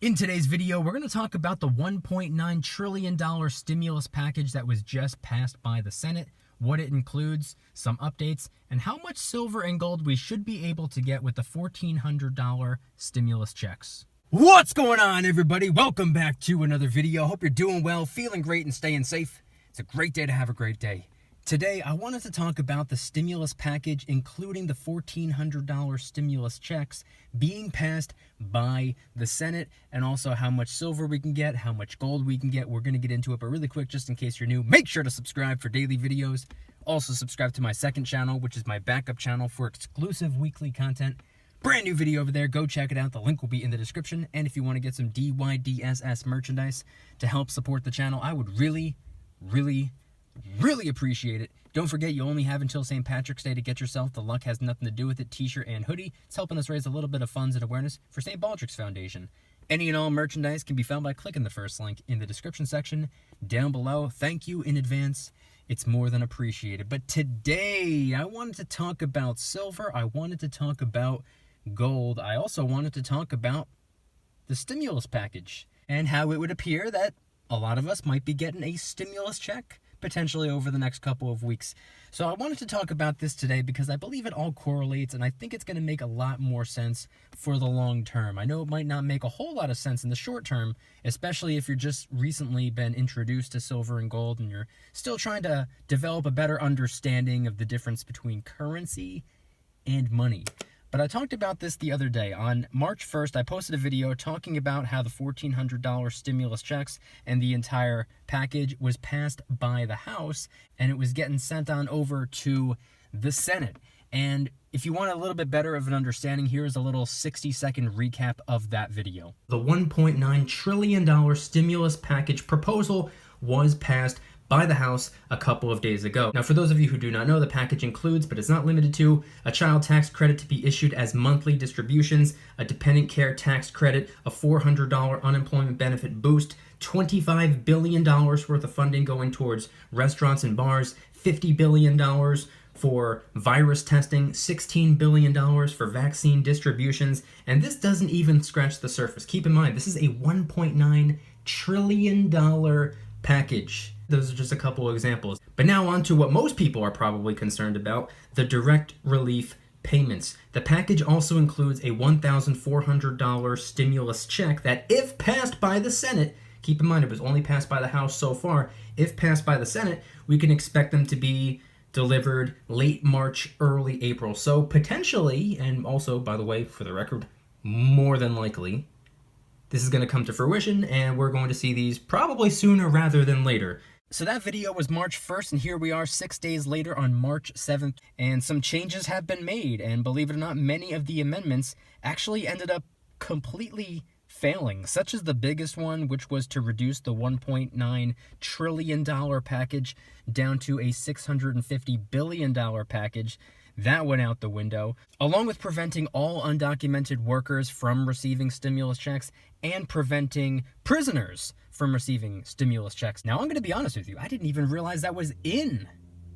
In today's video, we're going to talk about the $1.9 trillion stimulus package that was just passed by the Senate, what it includes, some updates, and how much silver and gold we should be able to get with the $1,400 stimulus checks. What's going on, everybody? Welcome back to another video. Hope you're doing well, feeling great, and staying safe. It's a great day to have a great day. Today, I wanted to talk about the stimulus package, including the $1,400 stimulus checks being passed by the Senate, and also how much silver we can get, how much gold we can get. We're going to get into it, but really quick, just in case you're new, make sure to subscribe for daily videos. Also, subscribe to my second channel, which is my backup channel for exclusive weekly content. Brand new video over there. Go check it out. The link will be in the description. And if you want to get some DYDSS merchandise to help support the channel, I would really appreciate it. Don't forget, you only have until St. Patrick's Day to get yourself the Luck Has Nothing to Do With It t-shirt and hoodie. It's helping us raise a little bit of funds and awareness for St. Baldrick's Foundation. Any and all merchandise can be found by clicking the first link in the description section down below. Thank you in advance. It's more than appreciated. But today, I wanted to talk about silver. I wanted to talk about gold. I also wanted to talk about the stimulus package and how it would appear that a lot of us might be getting a stimulus check potentially over the next couple of weeks. So I wanted to talk about this today because I believe it all correlates, and I think it's going to make a lot more sense for the long term. I know it might not make a whole lot of sense in the short term, especially if you're just recently been introduced to silver and gold and you're still trying to develop a better understanding of the difference between currency and money. But I talked about this the other day. On March 1st, I posted a video talking about how the $1,400 stimulus checks and the entire package was passed by the House, and it was getting sent on over to the Senate. And if you want a little bit better of an understanding, here's a little 60-second recap of that video. The $1.9 trillion stimulus package proposal was passed by the House a couple of days ago. Now, for those of you who do not know, the package includes, but is not limited to, a child tax credit to be issued as monthly distributions, a dependent care tax credit, a $400 unemployment benefit boost, $25 billion worth of funding going towards restaurants and bars, $50 billion for virus testing, $16 billion for vaccine distributions, and this doesn't even scratch the surface. Keep in mind, this is a $1.9 trillion package. Those are just a couple of examples. But now on to what most people are probably concerned about, the direct relief payments. The package also includes a $1,400 stimulus check that, if passed by the Senate, keep in mind it was only passed by the House so far, if passed by the Senate, we can expect them to be delivered late March, early April. So potentially, and also, by the way, for the record, more than likely, this is going to come to fruition, and we're going to see these probably sooner rather than later. So that video was March 1st, and here we are 6 days later on March 7th, and some changes have been made, and believe it or not, many of the amendments actually ended up completely failing, such as the biggest one, which was to reduce the $1.9 trillion package down to a $650 billion package. That went out the window, along with preventing all undocumented workers from receiving stimulus checks and preventing prisoners from receiving stimulus checks. Now, I'm going to be honest with you, I didn't even realize that was in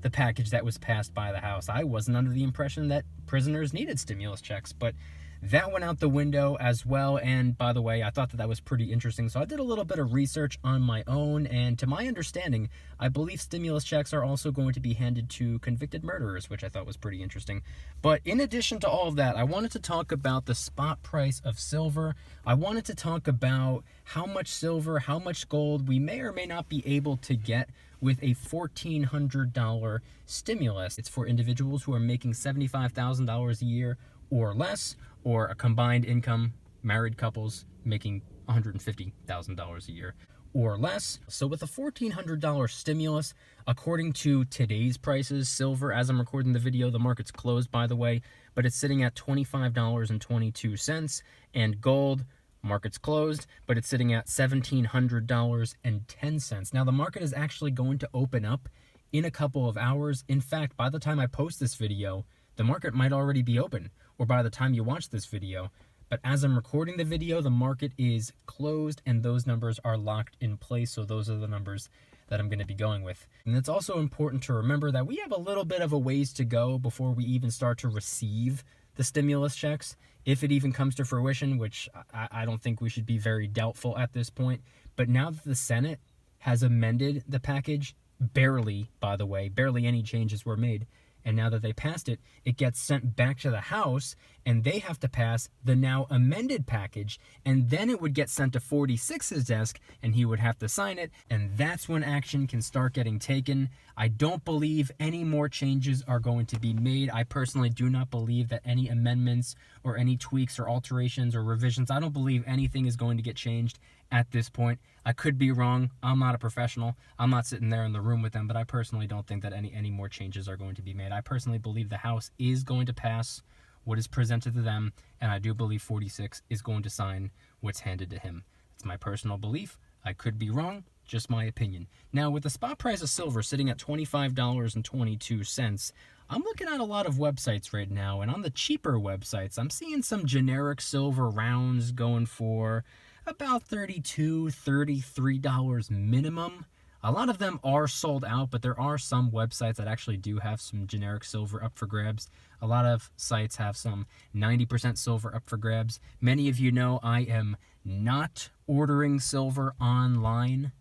the package that was passed by the House. I wasn't under the impression that prisoners needed stimulus checks, but that went out the window as well. And by the way, I thought that that was pretty interesting. So I did a little bit of research on my own. And to my understanding, I believe stimulus checks are also going to be handed to convicted murderers, which I thought was pretty interesting. But in addition to all of that, I wanted to talk about the spot price of silver. I wanted to talk about how much silver, how much gold we may or may not be able to get with a $1,400 stimulus. It's for individuals who are making $75,000 a year or less, or a combined income, married couples making $150,000 a year or less. So with a $1,400 stimulus, according to today's prices, silver, as I'm recording the video, the market's closed, by the way, but it's sitting at $25.22, and gold, market's closed, but it's sitting at $1,700.10. Now, the market is actually going to open up in a couple of hours. In fact, by the time I post this video, the market might already be open, or by the time you watch this video. But as I'm recording the video, the market is closed and those numbers are locked in place. So those are the numbers that I'm going to be going with. And it's also important to remember that we have a little bit of a ways to go before we even start to receive the stimulus checks. if it even comes to fruition, which I don't think we should be very doubtful at this point. But now that the Senate has amended the package, barely, by the way, barely any changes were made, and now that they passed it, it gets sent back to the House, and they have to pass the now amended package, and then it would get sent to 46's desk, and he would have to sign it, and that's when action can start getting taken. I don't believe any more changes are going to be made. I personally do not believe that any amendments or any tweaks or alterations or revisions, I don't believe anything is going to get changed at this point. I could be wrong. I'm not a professional. I'm not sitting there in the room with them, but I personally don't think that any more changes are going to be made. I personally believe the House is going to pass what is presented to them, and I do believe 46 is going to sign what's handed to him. It's my personal belief. I could be wrong. Just my opinion. Now, with the spot price of silver sitting at $25.22, I'm looking at a lot of websites right now, and on the cheaper websites, I'm seeing some generic silver rounds going for about $32, $33 minimum. A lot of them are sold out, but there are some websites that actually do have some generic silver up for grabs. A lot of sites have some 90% silver up for grabs. Many of you know I am not ordering silver online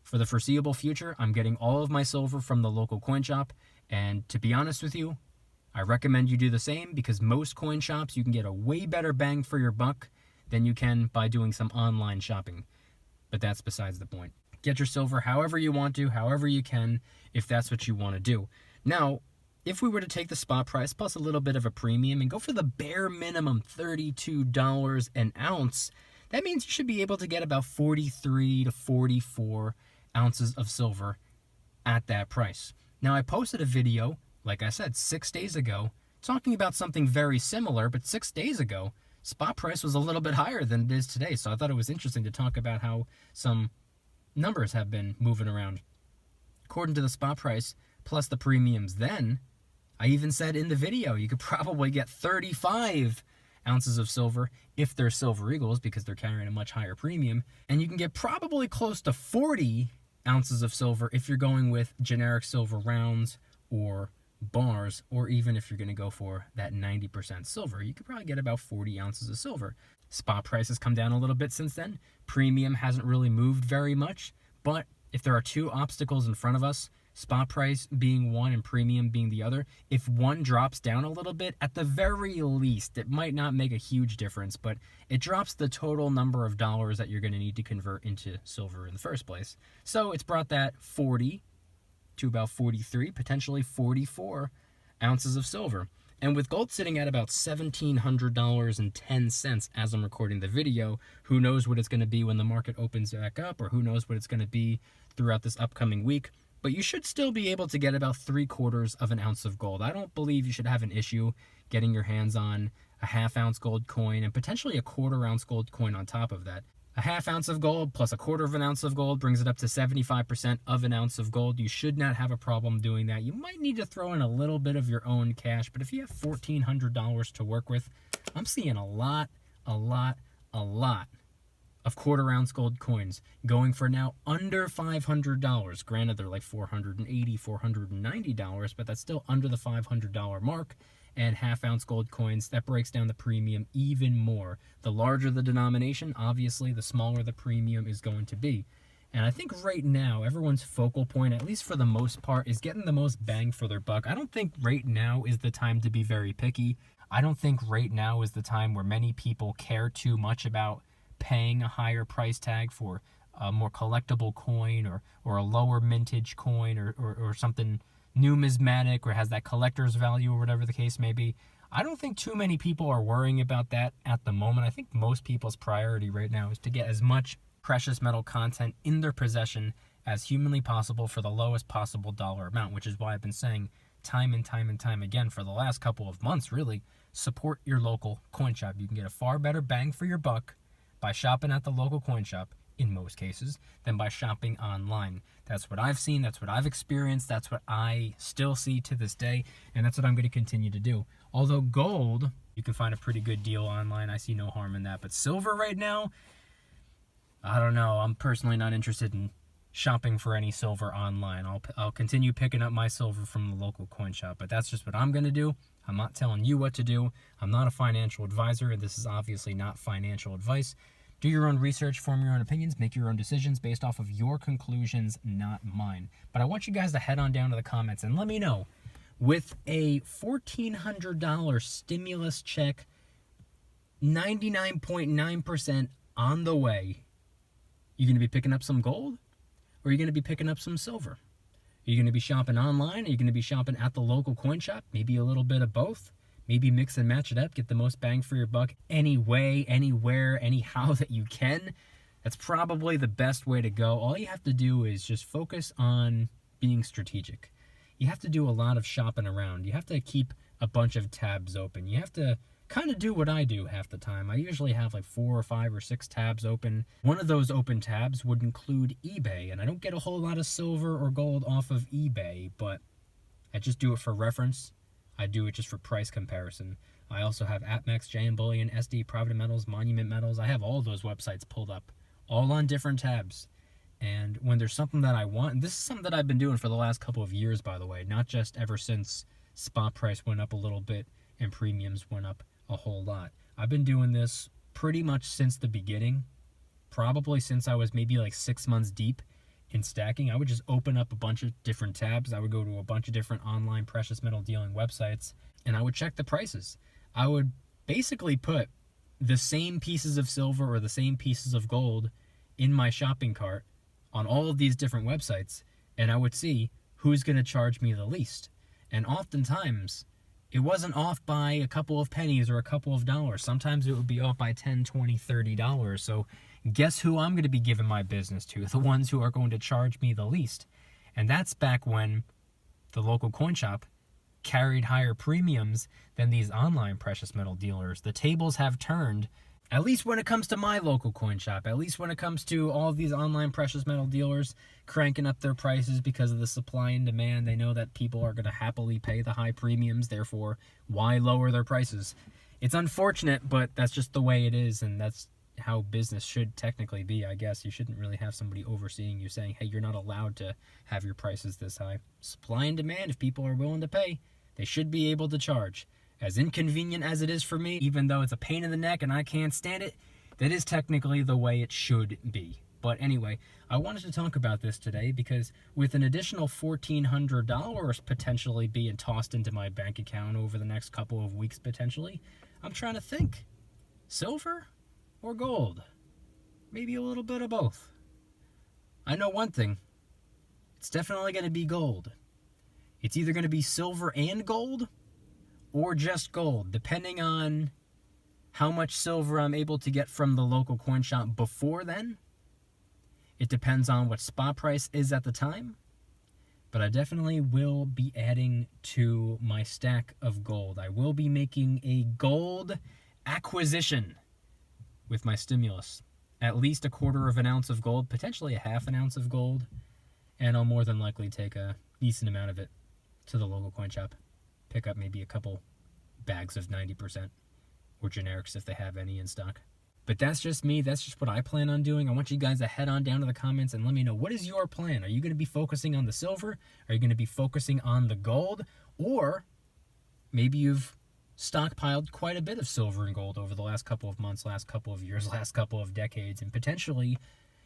for the foreseeable future. I'm getting all of my silver from the local coin shop, and to be honest with you, I recommend you do the same, because most coin shops you can get a way better bang for your buck than you can by doing some online shopping. But that's besides the point. Get your silver however you want to, however you can, if that's what you want to do. Now, if we were to take the spot price plus a little bit of a premium and go for the bare minimum $32 an ounce, that means you should be able to get about 43 to 44 ounces of silver at that price. Now, I posted a video, like I said, 6 days ago, talking about something very similar, but 6 days ago, spot price was a little bit higher than it is today, so I thought it was interesting to talk about how some numbers have been moving around. According to the spot price, plus the premiums then, I even said in the video, you could probably get 35 ounces of silver if they're Silver Eagles, because they're carrying a much higher premium, and you can get probably close to 40 ounces of silver if you're going with generic silver rounds or bars, or even if you're going to go for that 90% silver, you could probably get about 40 ounces of silver. Spot price has come down a little bit since then. Premium hasn't really moved very much, but if there are two obstacles in front of us, spot price being one and premium being the other, if one drops down a little bit, at the very least, it might not make a huge difference, but it drops the total number of dollars that you're going to need to convert into silver in the first place. So it's brought that 40 to about 43, potentially 44 ounces of silver. And with gold sitting at about $1,700.10 as I'm recording the video, who knows what it's going to be when the market opens back up, or who knows what it's going to be throughout this upcoming week. But you should still be able to get about 3/4 of an ounce of gold. I don't believe you should have an issue getting your hands on a half-ounce gold coin and potentially a 1/4 ounce gold coin on top of that. A half ounce of gold plus a 1/4 of an ounce of gold brings it up to 75% of an ounce of gold. You should not have a problem doing that. You might need to throw in a little bit of your own cash, but if you have $1,400 to work with, I'm seeing a lot of 1/4 ounce gold coins going for now under $500. Granted, they're like $480, $490, but that's still under the $500 mark. And half-ounce gold coins, that breaks down the premium even more. The larger the denomination, obviously, the smaller the premium is going to be. And I think right now, everyone's focal point, at least for the most part, is getting the most bang for their buck. I don't think right now is the time to be very picky. I don't think right now is the time where many people care too much about paying a higher price tag for a more collectible coin or a lower mintage coin or something numismatic or has that collector's value or whatever the case may be. I don't think too many people are worrying about that at the moment. I think most people's priority right now is to get as much precious metal content in their possession as humanly possible for the lowest possible dollar amount, which is why I've been saying time and time again for the last couple of months, really, support your local coin shop. You can get a far better bang for your buck by shopping at the local coin shop, in most cases, than by shopping online. That's what I've seen, that's what I've experienced, that's what I still see to this day, and that's what I'm going to continue to do. Although gold, you can find a pretty good deal online, I see no harm in that, but silver right now, I don't know, I'm personally not interested in shopping for any silver online. I'll continue picking up my silver from the local coin shop, but that's just what I'm going to do. I'm not telling you what to do. I'm not a financial advisor, and this is obviously not financial advice. Do your own research, form your own opinions, make your own decisions based off of your conclusions, not mine. But I want you guys to head on down to the comments and let me know, with a $1,400 stimulus check, 99.9% on the way, you going to be picking up some gold, or are you going to be picking up some silver? Are you going to be shopping online? Are you going to be shopping at the local coin shop? Maybe a little bit of both. Maybe mix and match it up, get the most bang for your buck any way, anywhere, anyhow that you can. That's probably the best way to go. All you have to do is just focus on being strategic. You have to do a lot of shopping around. You have to keep a bunch of tabs open. You have to kind of do what I do half the time. I usually have like 4 or 5 or 6 tabs open. One of those open tabs would include eBay, and I don't get a whole lot of silver or gold off of eBay, but I just do it for reference. I do it just for price comparison. I also have APMEX, JM Bullion, SD, Provident Metals, Monument Metals. I have all those websites pulled up, all on different tabs. And when there's something that I want, and this is something that I've been doing for the last couple of years, by the way, not just ever since spot price went up a little bit and premiums went up a whole lot. I've been doing this pretty much since the beginning, probably since I was maybe like 6 months deep in stacking. I would just open up a bunch of different tabs. I would go to a bunch of different online precious metal dealing websites, and I would check the prices. I would basically put the same pieces of silver or the same pieces of gold in my shopping cart on all of these different websites, and I would see who's going to charge me the least. And oftentimes, it wasn't off by a couple of pennies or a couple of dollars. Sometimes it would be off by $10, $20, $30. So guess who I'm going to be giving my business to? The ones who are going to charge me the least. And that's back when the local coin shop carried higher premiums than these online precious metal dealers. The tables have turned, at least when it comes to my local coin shop, at least when it comes to all of these online precious metal dealers cranking up their prices because of the supply and demand. They know that people are going to happily pay the high premiums, therefore, why lower their prices? It's unfortunate, but that's just the way it is, and that's how business should technically be, I guess. You shouldn't really have somebody overseeing you saying, hey, you're not allowed to have your prices this high. Supply and demand, if people are willing to pay, they should be able to charge. As inconvenient as it is for me, even though it's a pain in the neck and I can't stand it, that is technically the way it should be. But anyway, I wanted to talk about this today because with an additional $1,400 potentially being tossed into my bank account over the next couple of weeks potentially, I'm trying to think. Silver or gold? Maybe a little bit of both. I know one thing. It's definitely going to be gold. It's either going to be silver and gold, or just gold, depending on how much silver I'm able to get from the local coin shop before then. It depends on what spot price is at the time. But I definitely will be adding to my stack of gold. I will be making a gold acquisition with my stimulus. At least 1/4 of an ounce of gold, potentially a 1/2 ounce of gold. And I'll more than likely take a decent amount of it to the local coin shop. Pick up maybe a couple bags of 90% or generics if they have any in stock. But that's just me. That's just what I plan on doing. I want you guys to head on down to the comments and let me know, what is your plan? Are you going to be focusing on the silver? Are you going to be focusing on the gold? Or maybe you've stockpiled quite a bit of silver and gold over the last couple of months, last couple of years, last couple of decades, and potentially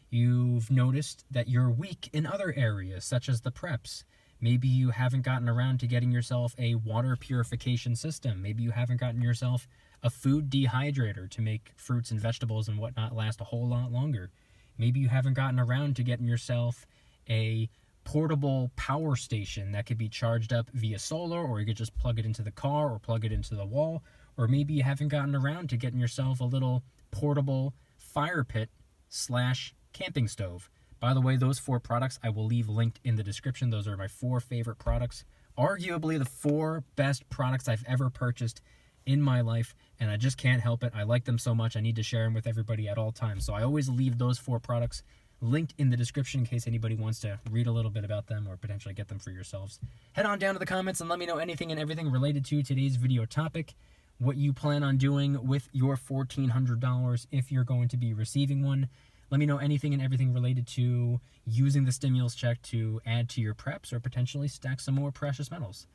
you've noticed that you're weak in other areas, such as the preps. Maybe you haven't gotten around to getting yourself a water purification system. Maybe you haven't gotten yourself a food dehydrator to make fruits and vegetables and whatnot last a whole lot longer. Maybe you haven't gotten around to getting yourself a portable power station that could be charged up via solar, or you could just plug it into the car or plug it into the wall. Or maybe you haven't gotten around to getting yourself a little portable fire pit / camping stove. By the way, those 4 products I will leave linked in the description. Those are my 4 favorite products. Arguably the 4 best products I've ever purchased in my life, and I just can't help it. I like them so much, I need to share them with everybody at all times. So I always leave those 4 products linked in the description in case anybody wants to read a little bit about them or potentially get them for yourselves. Head on down to the comments and let me know anything and everything related to today's video topic, what you plan on doing with your $1,400 if you're going to be receiving one. Let me know anything and everything related to using the stimulus check to add to your preps or potentially stack some more precious metals.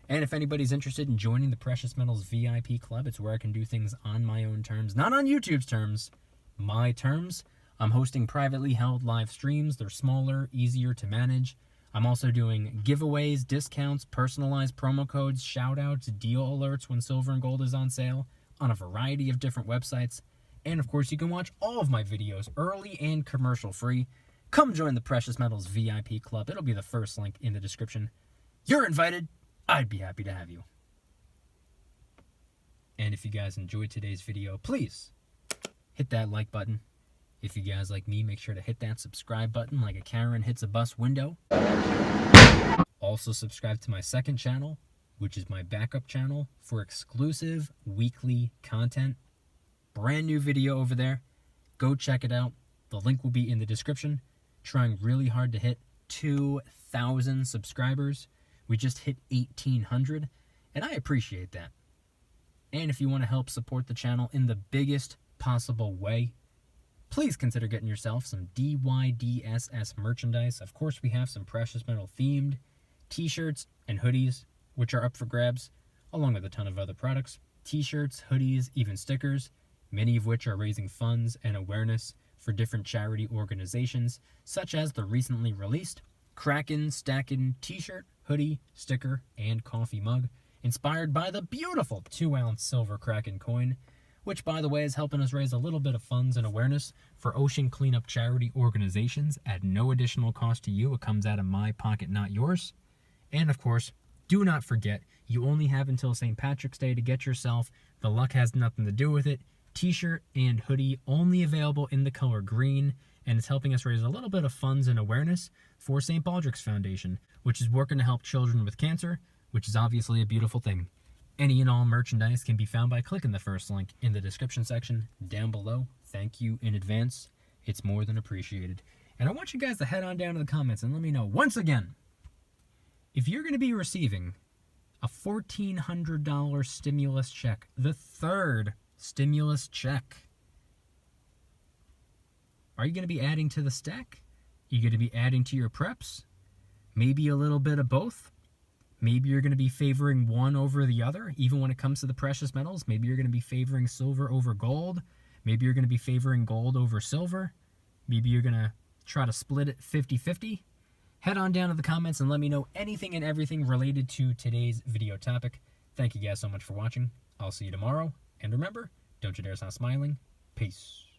And if anybody's interested in joining the Precious Metals VIP Club, it's where I can do things on my own terms, not on YouTube's terms, my terms. I'm hosting privately held live streams. They're smaller, easier to manage. I'm also doing giveaways, discounts, personalized promo codes, shout-outs, deal alerts when silver and gold is on sale on a variety of different websites. And of course, you can watch all of my videos early and commercial-free. Come join the Precious Metals VIP Club. It'll be the first link in the description. You're invited. I'd be happy to have you. And if you guys enjoyed today's video, please hit that like button. If you guys like me, make sure to hit that subscribe button like a Karen hits a bus window. Also subscribe to my second channel, which is my backup channel for exclusive weekly content. Brand new video over there. Go check it out. The link will be in the description. Trying really hard to hit 2,000 subscribers. We just hit 1,800, and I appreciate that. And if you want to help support the channel in the biggest possible way, please consider getting yourself some DYDSS merchandise. Of course, we have some precious metal themed t-shirts and hoodies, which are up for grabs, along with a ton of other products. T-shirts, hoodies, even stickers, many of which are raising funds and awareness for different charity organizations, such as the recently released Kraken Stackin' t-shirt, hoodie, sticker, and coffee mug, inspired by the beautiful 2-ounce silver Kraken coin, which, by the way, is helping us raise a little bit of funds and awareness for ocean cleanup charity organizations at no additional cost to you. It comes out of my pocket, not yours. And, of course, do not forget, you only have until St. Patrick's Day to get yourself the Luck Has Nothing to Do With It t-shirt and hoodie, only available in the color green, and it's helping us raise a little bit of funds and awareness for St. Baldrick's Foundation, which is working to help children with cancer, which is obviously a beautiful thing. Any and all merchandise can be found by clicking the first link in the description section down below. Thank you in advance. It's more than appreciated. And I want you guys to head on down to the comments and let me know, once again, if you're going to be receiving a $1,400 stimulus check, the third stimulus check, are you going to be adding to the stack? Are you going to be adding to your preps? Maybe a little bit of both? Maybe you're going to be favoring one over the other, even when it comes to the precious metals. Maybe you're going to be favoring silver over gold. Maybe you're going to be favoring gold over silver. Maybe you're going to try to split it 50-50. Head on down to the comments and let me know anything and everything related to today's video topic. Thank you guys so much for watching. I'll see you tomorrow. And remember, don't you dare stop smiling. Peace.